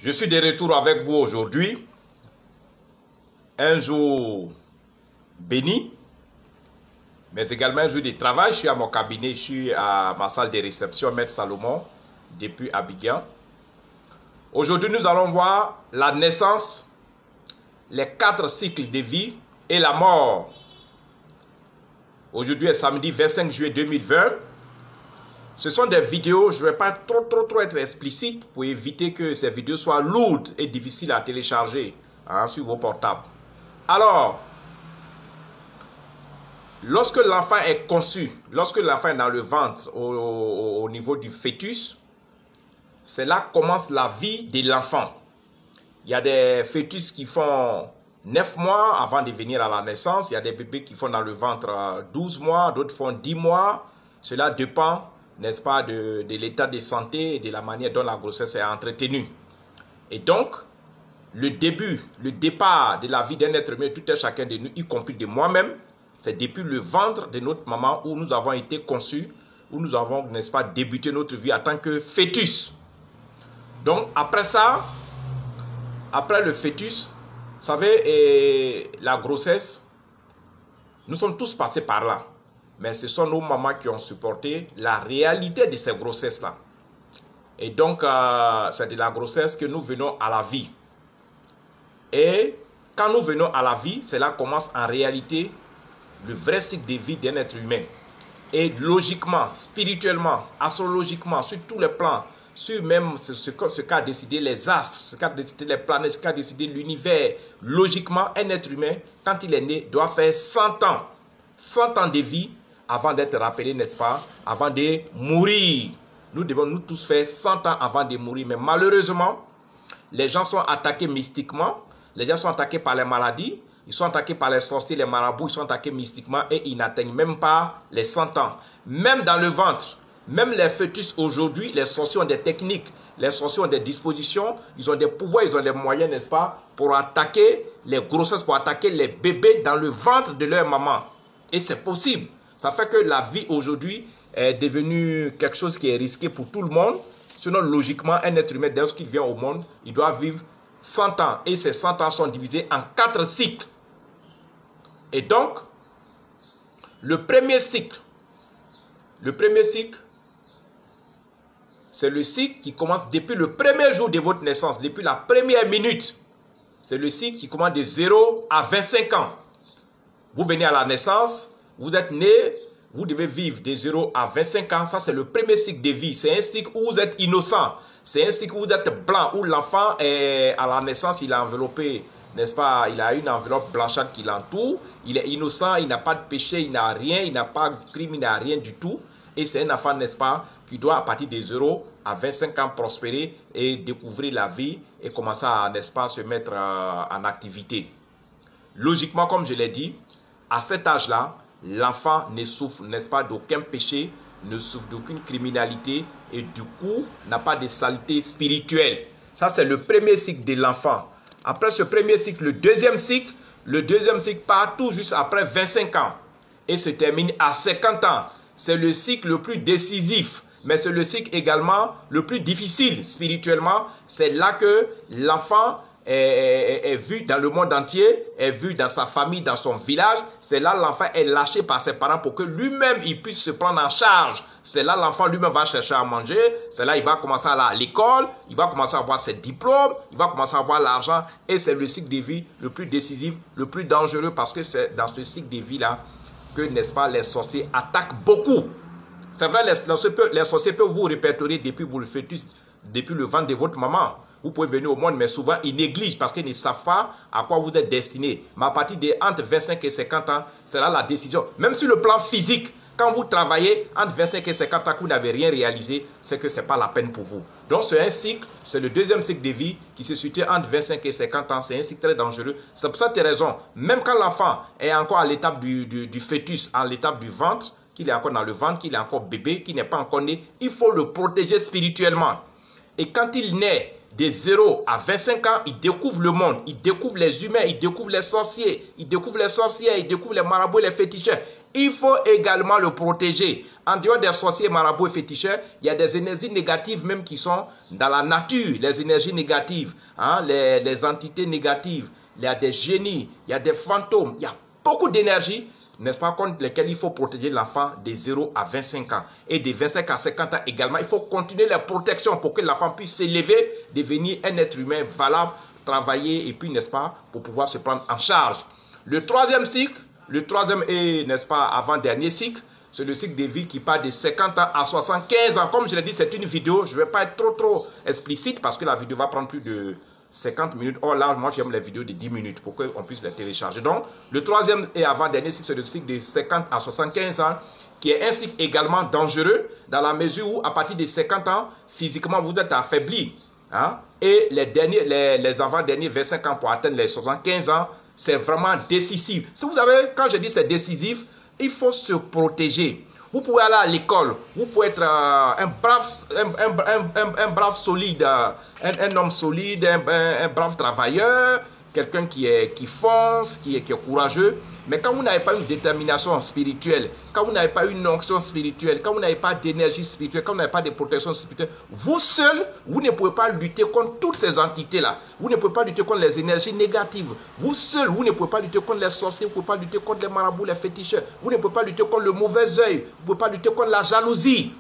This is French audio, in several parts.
Je suis de retour avec vous aujourd'hui. Un jour béni, mais également un jour de travail. Je suis à mon cabinet, je suis à ma salle de réception, Maître Salomon, depuis Abidjan. Aujourd'hui, nous allons voir la naissance, les 4 cycles de vie et la mort. Aujourd'hui est samedi 25 juillet 2020. Ce sont des vidéos, je ne vais pas trop être explicite pour éviter que ces vidéos soient lourdes et difficiles à télécharger sur vos portables. Alors, lorsque l'enfant est conçu, lorsque l'enfant est dans le ventre au niveau du fœtus, c'est là que commence la vie de l'enfant. Il y a des fœtus qui font 9 mois avant de venir à la naissance. Il y a des bébés qui font dans le ventre 12 mois, d'autres font 10 mois. Cela dépend, n'est-ce pas, de l'état de santé et de la manière dont la grossesse est entretenue. Et donc, le départ de la vie d'un être humain, tout un chacun de nous, y compris de moi-même, c'est depuis le ventre de notre maman où nous avons été conçus, où nous avons, n'est-ce pas, débuté notre vie en tant que fœtus. Donc, après ça, après le fœtus, vous savez, la grossesse, nous sommes tous passés par là. Mais ce sont nos mamans qui ont supporté la réalité de ces grossesses-là. Et donc, c'est de la grossesse que nous venons à la vie. Et quand nous venons à la vie, c'est là que commence en réalité le vrai cycle de vie d'un être humain. Et logiquement, spirituellement, astrologiquement, sur tous les plans, sur même ce qu'a décidé les astres, ce qu'a décidé les planètes, ce qu'a décidé l'univers, logiquement, un être humain, quand il est né, doit faire 100 ans. 100 ans de vie avant d'être rappelé, n'est-ce pas, avant de mourir. Nous devons nous tous faire 100 ans avant de mourir. Mais malheureusement, les gens sont attaqués mystiquement, les gens sont attaqués par les maladies, ils sont attaqués par les sorciers, les marabouts, ils sont attaqués mystiquement et ils n'atteignent même pas les 100 ans. Même dans le ventre, même les fœtus aujourd'hui, les sorciers ont des techniques, les sorciers ont des dispositions, ils ont des pouvoirs, ils ont des moyens, n'est-ce pas, pour attaquer les grossesses, pour attaquer les bébés dans le ventre de leur maman. Et c'est possible. Ça fait que la vie aujourd'hui est devenue quelque chose qui est risqué pour tout le monde. Sinon, logiquement, un être humain, dès qu'il vient au monde, il doit vivre 100 ans. Et ces 100 ans sont divisés en 4 cycles. Et donc, le premier cycle, c'est le cycle qui commence depuis le premier jour de votre naissance, depuis la première minute. C'est le cycle qui commence de 0 à 25 ans. Vous venez à la naissance, vous êtes né, vous devez vivre de 0 à 25 ans. Ça, c'est le premier cycle de vie. C'est un cycle où vous êtes innocent. C'est un cycle où vous êtes blanc, où l'enfant est à la naissance, il est enveloppé, n'est-ce pas? Il a une enveloppe blanchâtre qui l'entoure. Il est innocent, il n'a pas de péché, il n'a rien, il n'a pas de crime, il n'a rien du tout. Et c'est un enfant, n'est-ce pas, qui doit à partir de 0 à 25 ans prospérer et découvrir la vie et commencer à, n'est-ce pas, se mettre en activité. Logiquement, comme je l'ai dit, à cet âge-là, l'enfant ne souffre, n'est-ce pas, d'aucun péché, ne souffre d'aucune criminalité et du coup, n'a pas de saleté spirituelle. Ça, c'est le premier cycle de l'enfant. Après ce premier cycle, le deuxième cycle part tout juste après 25 ans et se termine à 50 ans. C'est le cycle le plus décisif, mais c'est le cycle également le plus difficile spirituellement. C'est là que l'enfant est vu dans le monde entier, est vu dans sa famille, dans son village. C'est là l'enfant est lâché par ses parents pour que lui-même il puisse se prendre en charge. C'est là l'enfant lui-même va chercher à manger. C'est là il va commencer à aller à l'école, il va commencer à avoir ses diplômes, il va commencer à avoir l'argent. Et c'est le cycle de vie le plus décisif, le plus dangereux parce que c'est dans ce cycle de vie-là que, n'est-ce pas, les sorciers attaquent beaucoup. C'est vrai, les sorciers peuvent vous répertorier depuis le fœtus, depuis le ventre de votre maman. Vous pouvez venir au monde, mais souvent, ils négligent parce qu'ils ne savent pas à quoi vous êtes destiné. Mais à partir de entre 25 et 50 ans, c'est là la décision. Même sur le plan physique, quand vous travaillez entre 25 et 50 ans que vous n'avez rien réalisé, c'est que ce n'est pas la peine pour vous. Donc, c'est un cycle, c'est le deuxième cycle de vie qui se situe entre 25 et 50 ans. C'est un cycle très dangereux. C'est pour cette raison, même quand l'enfant est encore à l'étape du fœtus, à l'étape du ventre, qu'il est encore dans le ventre, qu'il est encore bébé, qu'il n'est pas encore né, il faut le protéger spirituellement. Et quand il naît, de 0 à 25 ans, il découvre le monde, il découvre les humains, il découvre les sorciers, il découvre les sorcières, il découvre les marabouts et les féticheurs. il faut également le protéger. En dehors des sorciers, marabouts et féticheurs, il y a des énergies négatives même qui sont dans la nature, les énergies négatives, hein, les entités négatives. Il y a des génies, il y a des fantômes, il y a beaucoup d'énergie, n'est-ce pas, contre lesquelles il faut protéger l'enfant de 0 à 25 ans. Et de 25 à 50 ans également, il faut continuer les protections pour que l'enfant puisse s'élever, devenir un être humain valable, travailler et puis, n'est-ce pas, pour pouvoir se prendre en charge. Le troisième cycle, le troisième et, n'est-ce pas, avant-dernier cycle, c'est le cycle de vie qui part de 50 ans à 75 ans. Comme je l'ai dit, c'est une vidéo, je ne vais pas être trop explicite parce que la vidéo va prendre plus de 50 minutes. Or là, moi j'aime les vidéos de 10 minutes pour qu'on puisse les télécharger. Donc, le troisième et avant-dernier cycle, c'est le cycle de 50 à 75 ans, qui est un cycle également dangereux dans la mesure où, à partir de 50 ans, physiquement, vous êtes affaibli. Hein? Et les avant-derniers 25 ans pour atteindre les 75 ans, c'est vraiment décisif. Si vous avez, quand je dis c'est décisif, il faut se protéger. Vous pouvez aller à l'école, vous pouvez être un brave solide, un homme solide, un brave travailleur, quelqu'un qui fonce, qui est courageux. Mais quand vous n'avez pas une détermination spirituelle, quand vous n'avez pas une onction spirituelle, quand vous n'avez pas d'énergie spirituelle, quand vous n'avez pas de protection spirituelle, vous seul, vous ne pouvez pas lutter contre toutes ces entités-là. Vous ne pouvez pas lutter contre les énergies négatives. Vous seul, vous ne pouvez pas lutter contre les sorciers, vous ne pouvez pas lutter contre les marabouts, les féticheurs. Vous ne pouvez pas lutter contre le mauvais œil. Vous ne pouvez pas lutter contre la jalousie.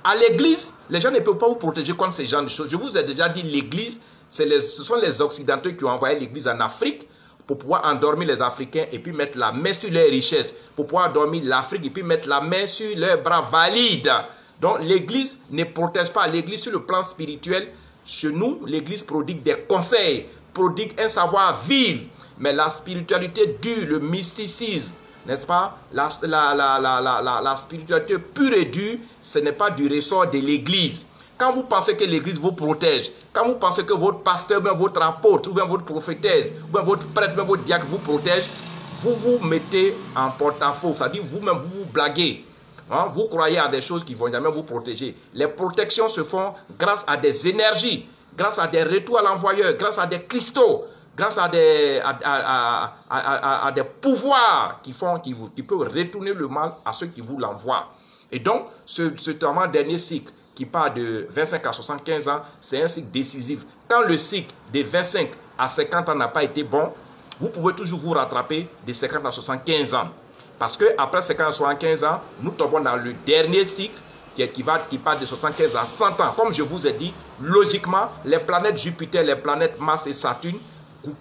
À l'église, les gens ne peuvent pas vous protéger contre ces genres de choses. Je vous ai déjà dit, l'église, ce sont les Occidentaux qui ont envoyé l'église en Afrique pour pouvoir endormir les Africains et puis mettre la main sur leurs richesses, pour pouvoir endormir l'Afrique et puis mettre la main sur leurs bras valides. Donc l'église ne protège pas. L'église sur le plan spirituel, chez nous, l'église prodigue des conseils, prodigue un savoir-vivre. Mais la spiritualité dure, le mysticisme, n'est-ce pas? La spiritualité pure et dure, ce n'est pas du ressort de l'église. Quand vous pensez que l'église vous protège, quand vous pensez que votre pasteur, bien votre apôtre, ou bien votre prophétesse, ou bien votre prêtre, ou bien votre diacre vous protège, vous vous mettez en porte-à-faux. C'est-à-dire vous-même, vous vous blaguez. Hein? Vous croyez à des choses qui ne vont jamais vous protéger. Les protections se font grâce à des énergies, grâce à des retours à l'envoyeur, grâce à des cristaux, grâce à des pouvoirs qui peuvent retourner le mal à ceux qui vous l'envoient. Et donc, ce dernier cycle, qui part de 25 à 75 ans, c'est un cycle décisif. Quand le cycle de 25 à 50 ans n'a pas été bon, vous pouvez toujours vous rattraper de 50 à 75 ans. Parce qu'après 50 à 75 ans, nous tombons dans le dernier cycle qui part de 75 à 100 ans. Comme je vous ai dit, logiquement, les planètes Jupiter, les planètes Mars et Saturne,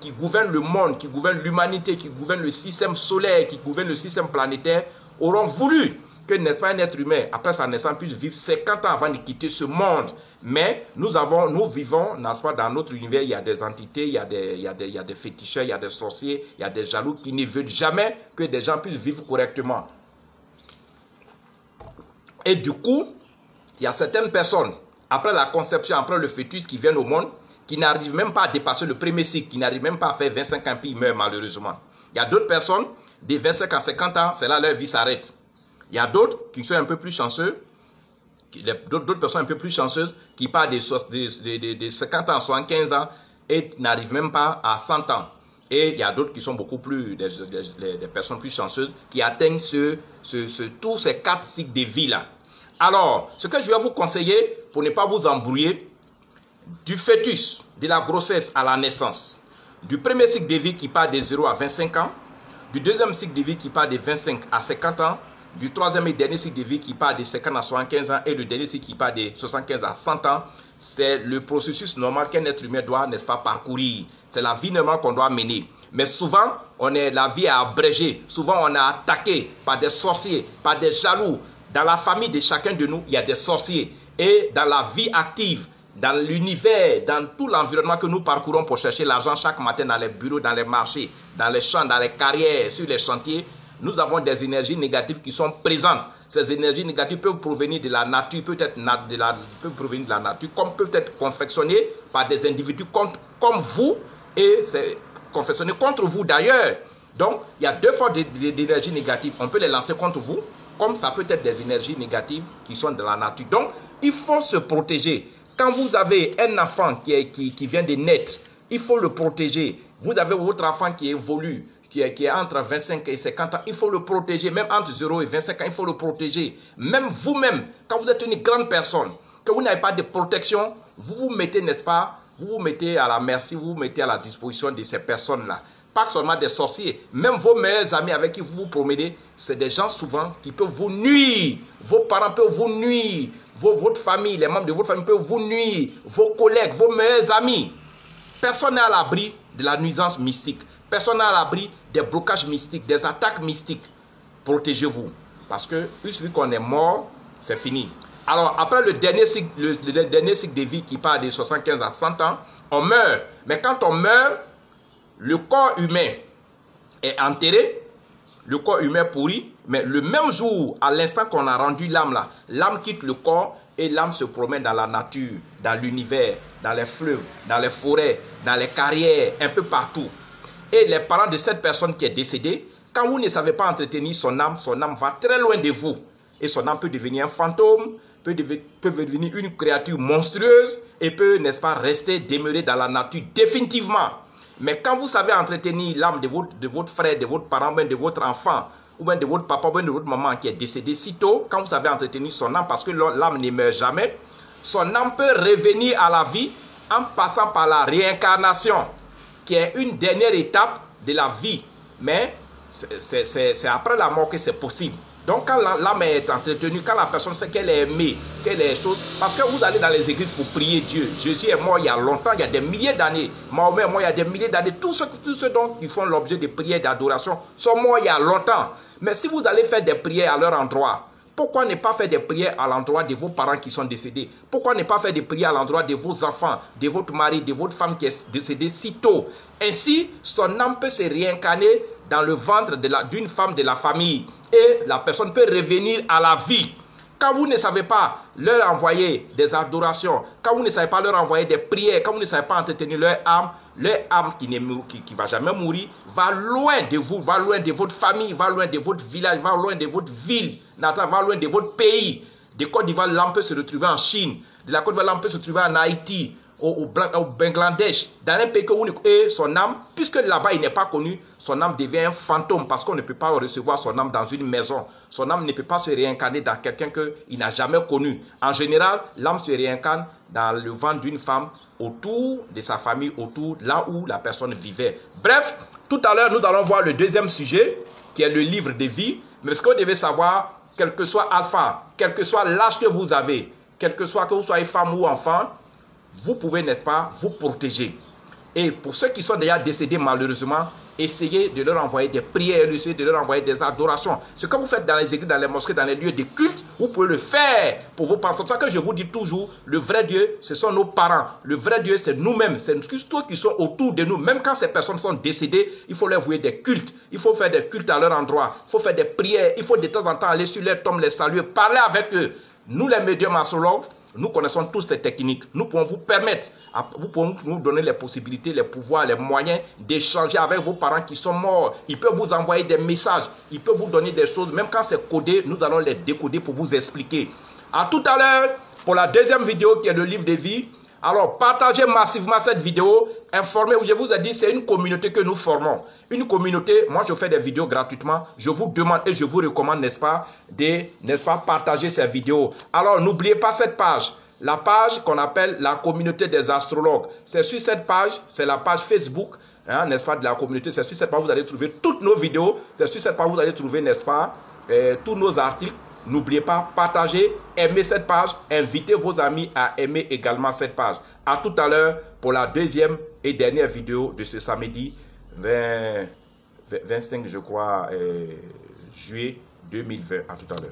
qui gouvernent le monde, qui gouvernent l'humanité, qui gouvernent le système solaire, qui gouvernent le système planétaire, auront voulu que, n'est-ce pas, un être humain, après sa naissance, puisse vivre 50 ans avant de quitter ce monde. Mais nous vivons, n'est-ce pas, dans notre univers, il y a des entités, il y a des féticheurs, il y a des sorciers, il y a des jaloux qui ne veulent jamais que des gens puissent vivre correctement. Et du coup, il y a certaines personnes, après la conception, après le fœtus qui viennent au monde, qui n'arrivent même pas à dépasser le premier cycle, qui n'arrivent même pas à faire 25 ans, puis ils meurent malheureusement. Il y a d'autres personnes, des 25 à 50 ans, c'est là leur vie s'arrête. Il y a d'autres qui sont un peu plus chanceux, d'autres personnes un peu plus chanceuses qui partent de 50 ans à 75 ans et n'arrivent même pas à 100 ans. Et il y a d'autres qui sont beaucoup plus, des personnes plus chanceuses qui atteignent tous ces 4 cycles de vie-là. Alors, ce que je vais vous conseiller pour ne pas vous embrouiller, du fœtus, de la grossesse à la naissance, du premier cycle de vie qui part de 0 à 25 ans, du deuxième cycle de vie qui part de 25 à 50 ans, du troisième et dernier cycle de vie qui part de 50 à 75 ans et le dernier cycle qui part de 75 à 100 ans, c'est le processus normal qu'un être humain doit, n'est-ce pas, parcourir. C'est la vie normale qu'on doit mener. Mais souvent, la vie est abrégée. Souvent, on est attaqué par des sorciers, par des jaloux. Dans la famille de chacun de nous, il y a des sorciers. Et dans la vie active, dans l'univers, dans tout l'environnement que nous parcourons pour chercher l'argent chaque matin dans les bureaux, dans les marchés, dans les champs, dans les carrières, sur les chantiers, nous avons des énergies négatives qui sont présentes. Ces énergies négatives peuvent provenir de la nature, peuvent provenir de la nature, comme peuvent être confectionnées par des individus comme vous, et c'est confectionné contre vous d'ailleurs. Donc, il y a 2 formes d'énergie négative. On peut les lancer contre vous, comme ça peut être des énergies négatives qui sont de la nature. Donc, il faut se protéger. Quand vous avez un enfant qui vient de naître, il faut le protéger. Vous avez votre enfant qui évolue, qui est entre 25 et 50 ans, il faut le protéger. Même entre 0 et 25 ans, il faut le protéger. Même vous-même, quand vous êtes une grande personne, que vous n'avez pas de protection, vous vous mettez, n'est-ce pas, vous vous mettez à la merci, vous vous mettez à la disposition de ces personnes-là. Pas seulement des sorciers, même vos meilleurs amis avec qui vous vous promenez, c'est des gens souvent qui peuvent vous nuire. Vos parents peuvent vous nuire. Votre famille, les membres de votre famille peuvent vous nuire. Vos collègues, vos meilleurs amis. Personne n'est à l'abri de la nuisance mystique. Personne n'est à l'abri des blocages mystiques, des attaques mystiques. Protégez-vous. Parce que, vu qu'on est mort, c'est fini. Alors, après le dernier cycle de vie qui part de 75 à 100 ans, on meurt. Mais quand on meurt, le corps humain est enterré, le corps humain pourrit, mais le même jour, à l'instant qu'on a rendu l'âme là, l'âme quitte le corps et l'âme se promène dans la nature, dans l'univers, dans les fleuves, dans les forêts, dans les carrières, un peu partout. Et les parents de cette personne qui est décédée, quand vous ne savez pas entretenir son âme va très loin de vous. Et son âme peut devenir un fantôme, peut devenir une créature monstrueuse et peut, n'est-ce pas, rester demeurée dans la nature définitivement. Mais quand vous savez entretenir l'âme de votre frère, de votre parent, de votre enfant, ou bien de votre papa, ou bien de votre maman qui est décédé si tôt, quand vous savez entretenir son âme, parce que l'âme ne meurt jamais, son âme peut revenir à la vie en passant par la réincarnation, qui est une dernière étape de la vie. Mais c'est après la mort que c'est possible. Donc quand l'âme est entretenue, quand la personne sait qu'elle est aimée, qu'elle est chose, parce que vous allez dans les églises pour prier Dieu. Jésus est mort il y a longtemps, il y a des milliers d'années. Mahomet est mort il y a des milliers d'années. Tous ceux dont ils font l'objet de prières et d'adoration sont morts il y a longtemps. Mais si vous allez faire des prières à leur endroit, pourquoi ne pas faire des prières à l'endroit de vos parents qui sont décédés? Pourquoi ne pas faire des prières à l'endroit de vos enfants, de votre mari, de votre femme qui est décédée si tôt? Ainsi, son âme peut se réincarner dans le ventre d'une femme de la famille et la personne peut revenir à la vie. Quand vous ne savez pas leur envoyer des adorations, quand vous ne savez pas leur envoyer des prières, quand vous ne savez pas entretenir leur âme qui ne va jamais mourir, va loin de vous, va loin de votre famille, va loin de votre village, va loin de votre ville, va loin de votre pays. De Côte d'Ivoire, l'âme peut se retrouver en Chine. De la Côte d'Ivoire, l'âme peut se retrouver en Haïti, au Bangladesh, dans un pays et son âme, puisque là-bas il n'est pas connu, son âme devient un fantôme parce qu'on ne peut pas recevoir son âme dans une maison. Son âme ne peut pas se réincarner dans quelqu'un qu'il n'a jamais connu. En général, l'âme se réincarne dans le ventre d'une femme, autour de sa famille, autour là où la personne vivait. Bref, tout à l'heure, nous allons voir le deuxième sujet, qui est le livre de vie. Mais ce que vous devez savoir, quel que soit alpha, quel que soit l'âge que vous avez, quel que vous soyez femme ou enfant, vous pouvez, n'est-ce pas, vous protéger. Et pour ceux qui sont déjà décédés malheureusement, essayez de leur envoyer des prières, essayez de leur envoyer des adorations. Ce que vous faites dans les églises, dans les mosquées, dans les lieux de culte, vous pouvez le faire pour vos parents. C'est pour ça que je vous dis toujours, le vrai Dieu, ce sont nos parents. Le vrai Dieu, c'est nous-mêmes. C'est tous qui sont autour de nous. Même quand ces personnes sont décédées, il faut leur vouer des cultes. Il faut faire des cultes à leur endroit. Il faut faire des prières. Il faut de temps en temps aller sur leur tombe, les saluer, parler avec eux. Nous, les médiums astrologues, nous connaissons tous ces techniques. Nous pouvons vous permettre, vous pouvez nous donner les possibilités, les pouvoirs, les moyens d'échanger avec vos parents qui sont morts. Ils peuvent vous envoyer des messages, ils peuvent vous donner des choses. Même quand c'est codé, nous allons les décoder pour vous expliquer. À tout à l'heure pour la deuxième vidéo qui est le livre de vie. Alors, partagez massivement cette vidéo. Informez-vous, je vous ai dit, c'est une communauté que nous formons. Une communauté, moi je fais des vidéos gratuitement. Je vous demande et je vous recommande, n'est-ce pas, partager ces vidéos. Alors, n'oubliez pas cette page. La page qu'on appelle la communauté des astrologues. C'est sur cette page, c'est la page Facebook, hein, n'est-ce pas, de la communauté. C'est sur cette page que vous allez trouver toutes nos vidéos. C'est sur cette page que vous allez trouver, n'est-ce pas, tous nos articles. N'oubliez pas, partagez, aimez cette page, invitez vos amis à aimer également cette page. À tout à l'heure pour la deuxième et dernière vidéo de ce samedi 25, je crois, juillet 2020. À tout à l'heure.